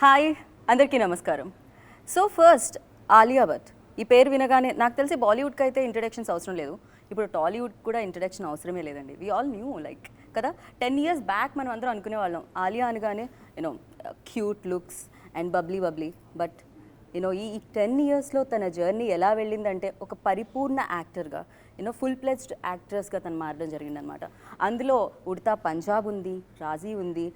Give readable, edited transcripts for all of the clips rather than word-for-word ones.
Hi అందరికీ నమస్కారం. So first Alia Bhatt ఈ పేరు వినగానే నాకు తెలిసి బాలీవుడ్కి అయితే ఇంట్రడక్షన్స్ అవసరం లేదు, ఇప్పుడు టాలీవుడ్ కూడా ఇంట్రడక్షన్ అవసరమే లేదండి. వీ ఆల్ న్యూ లైక్ కదా 10 years బ్యాక్ మనం అందరం అనుకునేవాళ్ళం ఆలియా అనగానే you know cute looks and bubbly but you know ఈ 10 yearsలో తన జర్నీ ఎలా వెళ్ళిందంటే ఒక పరిపూర్ణ యాక్టర్గా ఫుల్ ప్లెజ్డ్ యాక్ట్రెస్గా తను మారడం జరిగిందనమాట. అందులో ఉడతా పంజాబ్ ఉంది, రాజీ ఉంది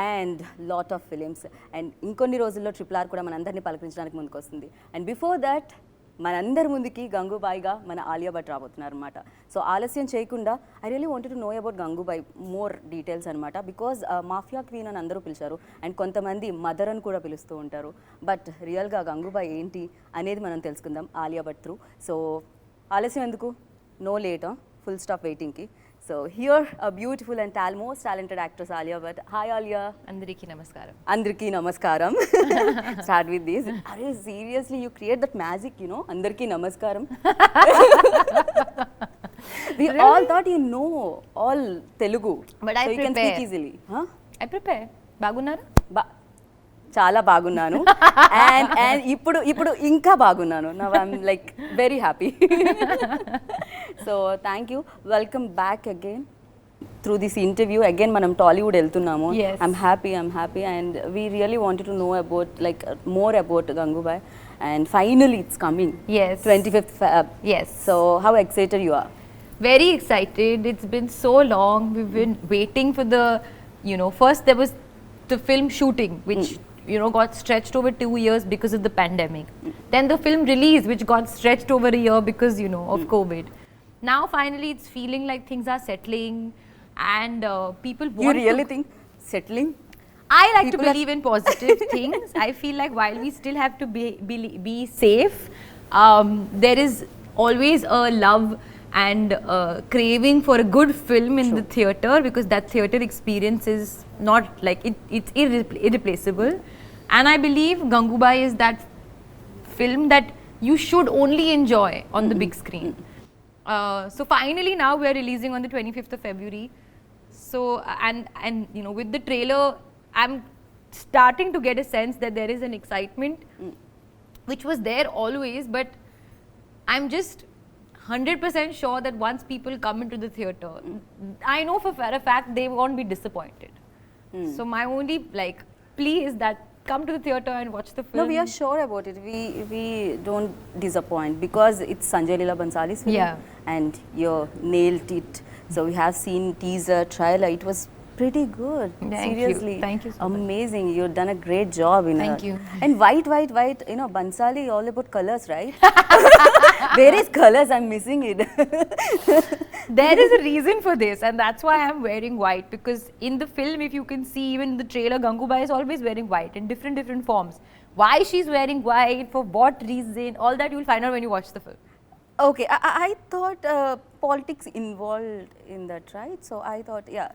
and lot of films and ఇంకొన్ని రోజుల్లో RRR కూడా మనందరినీ పలకరించడానికి ముందుకు వస్తుంది. అండ్ బిఫోర్ దట్ మనందరి ముందుకి గంగూబాయిగా మన ఆలియా భట్ రాబోతున్నారు అనమాట. సో ఆలస్యం చేయకుండా I really wanted to know about Gangubai more details అనమాట. బికాజ్ మాఫియా క్వీన్ అని అందరూ పిలిచారు అండ్ కొంతమంది మదర్ అని కూడా పిలుస్తూ ఉంటారు. బట్ రియల్గా గంగూబాయ్ ఏంటి అనేది మనం తెలుసుకుందాం ఆలియా భట్ త్రూ. సో ఆలస్యం ఎందుకు, నో లేట్, ఫుల్ స్టాప్ వెయిటింగ్కి. So here a beautiful and most talented actress Alia Bhatt. Hi Alia. Andariki namaskaram. Andariki namaskaram. Start with this. Are seriously you create that magic, Andariki namaskaram. We really? All thought you know all Telugu. But so I you prepare. Can speak easily. Huh? I prepare. Bagunnara? చాలా బాగున్నాను and ఇప్పుడు ఇంకా బాగున్నాను. Now I'm like very happy. So thank you, welcome back again through this interview. Again మనం టాలీవుడ్ వెళ్తున్నాము. I'm happy and we really wanted to know about like more about Gangubai and finally it's coming. Yes. 25th Feb. Yes. So how excited you are? Very excited. It's been so long. We've been waiting for the, first there was the film shooting which got stretched over 2 years because of the pandemic. Then the film release which got stretched over a year because of COVID. Now finally it's feeling like things are settling and people want You really think settling? I like people to believe in positive things. I feel like while we still have to be safe, there is always a love and craving for a good film in the theatre, because that theatre experience is not like it's irreplaceable. And I believe Gangubai is that film that you should only enjoy on the big screen. So finally now we are releasing on the 25th of February. So and with the trailer I'm starting to get a sense that there is an excitement which was there always, but I'm just 100% sure that once people come into the theatre, I know for a fact they won't be disappointed. So my only plea is that come to the theatre and watch the film. No, we are sure about it. We don't disappoint because it's Sanjay Leela Bhansali's film. Yeah. And you nailed it. So we have seen teaser, trailer. It was pretty good. Seriously. Thank you so much. Amazing. You've done a great job in Thank you. And white, Bhansali all about colors, right? There is colors, I'm missing it. There is a reason for this, and that's why I'm wearing white, because in the film, if you can see, even in the trailer, Gangubai is always wearing white in different forms. Why she's wearing white, for what reason, all that you'll find out when you watch the film. Okay, I thought politics involved in that, right? So I thought, yeah.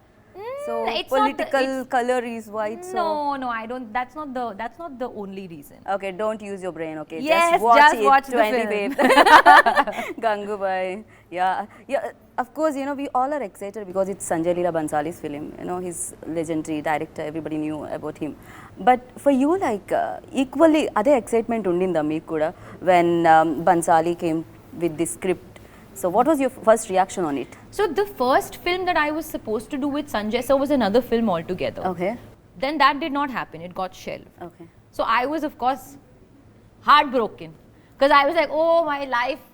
So political color is white. So No, I don't. That's not the only reason. Okay, don't use your brain. Okay, yes, just watch the 25th. Gangubai. Yeah. Of course, we all are excited because it's Sanjay Leela Bhansali's film. He's legendary director. Everybody knew about him. But for you, equally, other excitement undinda meeku kuda when Bhansali came with this script. So what was your first reaction on it? So the first film that I was supposed to do with Sanjay sir was another film altogether. Okay. Then that did not happen. It got shelved. Okay. So I was of course heartbroken, because I was like, oh, my life,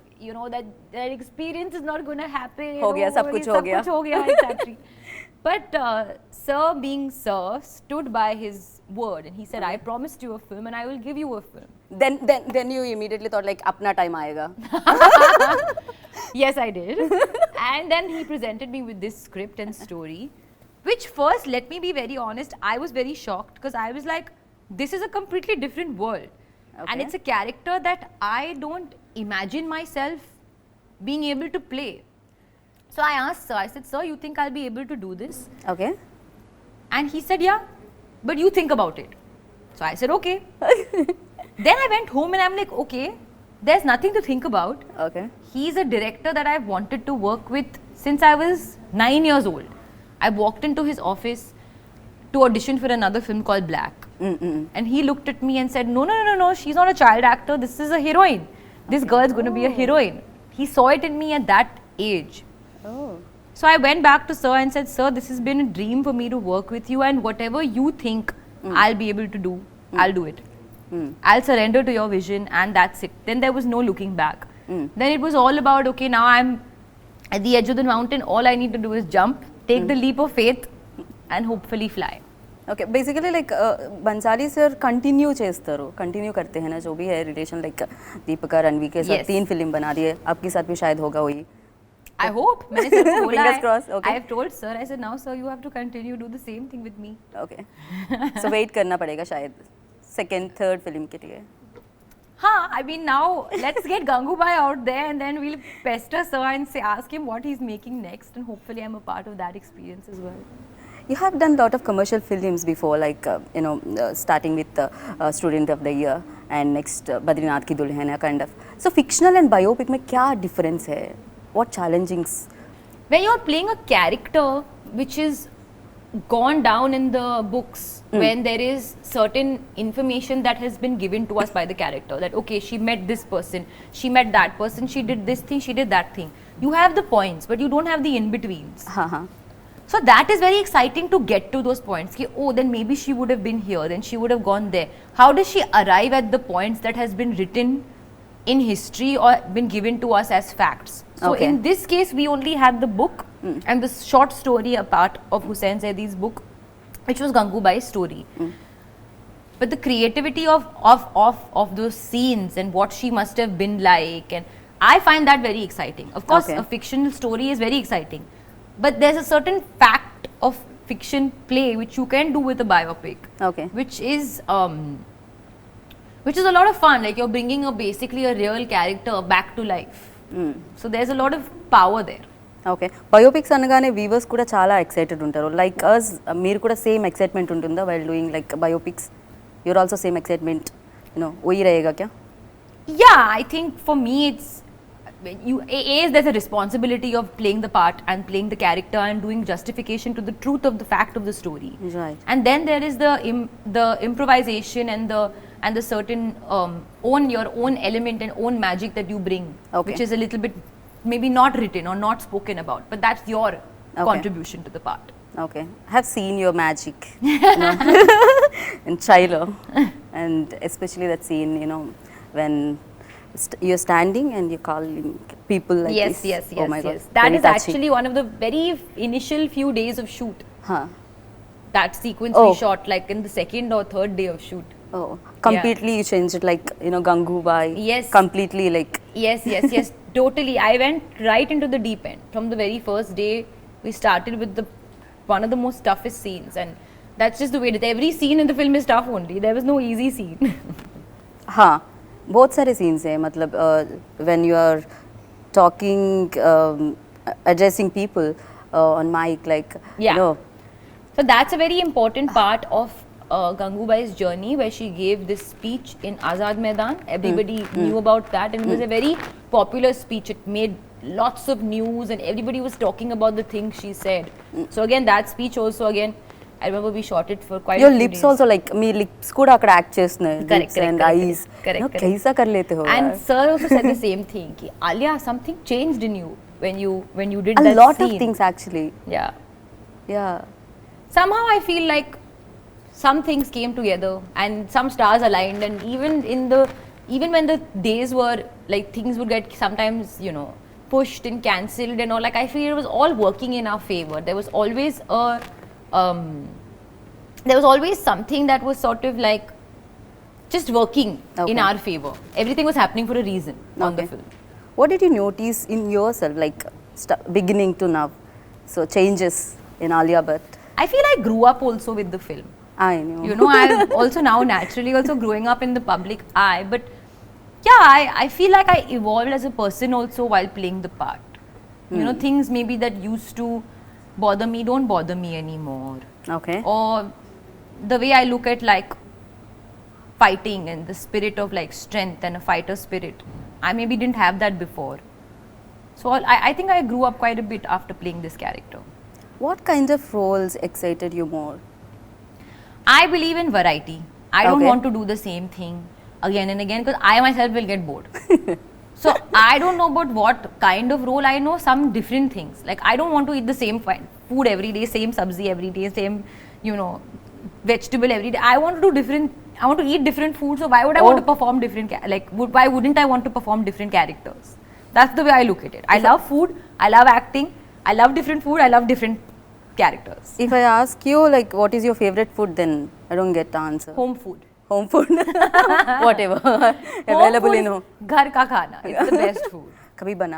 that experience is not going to happen. Ho gaya, sab kuch ho gaya. Exactly. But sir being sir stood by his word and he said, I promised you a film and I will give you a film. Then you immediately thought apna time aayega. Yes, I did. And then he presented me with this script and story, which first, let me be very honest, I was very shocked, because I was like, this is a completely different world. Okay. And it's a character that I don't imagine myself being able to play. So I asked sir, I said, sir, you think I'll be able to do this? Okay. And he said, yeah, but you think about it. So I said, okay. Then I went home and I'm like, okay, there's nothing to think about. Okay. He's a director that I've wanted to work with since I was 9 years old. I walked into his office to audition for another film called Black. And he looked at me and said, no, no, no, no, no, she's not a child actor. This is a heroine. This girl's going to be a heroine. He saw it in me at that age. Oh. So I went back to sir and said, sir, this has been a dream for me to work with you, and whatever you think I'll be able to do, I'll do it. I'll surrender to your vision, and that's it. Then there was no looking back. Then it was all about, okay, now I'm at the edge of the mountain. All I need to do is jump, take the leap of faith, and hopefully fly. Okay basically like Bhansali sir continue చేస్తారు continue करते हैं ना जो भी है relation like Deepika Ranveer के साथ 3 film बना दिए आपके साथ भी शायद होगा वही I hope. मैंने सर को बोला Fingers है. crossed, okay. I have told sir, I said, now sir, you have to continue, do the same thing with me. Okay so wait करना पड़ेगा शायद सेकंड थर्ड फिल्म के लिए Huh, I mean, now let's get Gangubai out there, and then we'll pester sir and say, ask him what he's making next, and hopefully I'm a part of that experience as well. You have done lot of commercial films before, like starting with Student of the Year and next Badrinath Ki Dulhania kind of. So fictional and biopic में क्या difference है? What challengings? When you're playing a character which is gone down in the books, when there is certain information that has been given to us by the character, that okay, she met this person, she met that person, she did this thing, she did that thing. You have the points, but you don't have the in-betweens. हाँ So that is very exciting to get to those points. Ki, oh, then maybe she would have been here, then she would have gone there. How does she arrive at the points that has been written in history or been given to us as facts? So Okay. in this case, we only had the book and the short story a part of Hussain Zaid's book, which was Gangubai's story. But the creativity of those scenes and what she must have been like, and I find that very exciting. Of course, Okay. a fictional story is very exciting. But there's a certain fact of fiction play which you can do with a biopic, Okay. which is a lot of fun. Like you're bringing basically a real character back to life. So there's a lot of power there. Okay biopics అనగానే viewers కూడా చాలా excited ఉంటారు like as మీరు కూడా same excitement ఉంటుందా while doing like biopics you're also same excitement वही रहेगा क्या? Yeah, I think for me it's there's a responsibility of playing the part and playing the character and doing justification to the truth of the fact of the story. Right. And then there is the improvisation and the certain your own element and own magic that you bring, Okay. which is a little bit maybe not written or not spoken about, but that's your contribution to the part. Okay, I have seen your magic in trailer and especially that scene when you're standing and you're calling people like Yes, this. yes, Oh yes, my God. yes. That Very is touchy. actually one of the very initial few days of shoot. Huh. That sequence Oh. we shot like in the second or third day of shoot. Oh, completely you changed it like Gangubai. Yes. Completely like Yes, yes, yes, totally. I went right into the deep end. From the very first day, we started with one of the most toughest scenes, and that's just the way it is. Every scene in the film is tough only. There was no easy scene. हाँ बहुत सारे scenes हैं मतलब when you are talking addressing people on mic like Yeah. So that's a very important part of Gangubai's journey, where she gave this speech in Azad Maidan. Everybody knew about that, and it was a very popular speech. It made lots of news, and everybody was talking about the things she said. So again, that speech also again, I remember we shot it for quite your a few lips days. also like me lips కూడా అక్కడ act చేస్తున్నారు Correct, lips correct, and correct, eyes correct, correct. कैसा कर लेते हो And यार? sir also said the same thing. Ki, Alia, something changed in you when you did a that lot scene. of things actually Yeah. yeah Somehow I feel like some things came together and some stars aligned, and even when the days were like things would get sometimes pushed and cancelled and all, like I feel it was all working in our favor. There was always something that was sort of like just working in Okay. our favor. Everything was happening for a reason on the Okay. film. what did you notice in yourself like beginning to now so changes in Alia Bhatt? I feel I grew up also with the film. I know I'm also now naturally also growing up in the public eye, but yeah, I feel like I evolved as a person also while playing the part. Things maybe that used to bother me don't bother me anymore, okay or the way I look at like fighting and the spirit of like strength and a fighter spirit, I maybe didn't have that before. So I think I grew up quite a bit after playing this character. what kind of roles excited you more? I believe in variety. I don't Okay. want to do the same thing again and again because I myself will get bored. So I don't know about what kind of role. I know some different things. Like I don't want to eat the same food every day, same sabzi every day, same, you know, vegetable every day. I want to do different. I want to eat different food. So why would I want to perform different? Why wouldn't I want to perform different characters? That's the way I look at it. I love food. I love acting. I love different food. I love different characters. If I ask you like what is your favorite food, then I don't get the answer. Home food. Home food. Whatever. Available in home. Ghar ka khana. It's the best food. कभी बना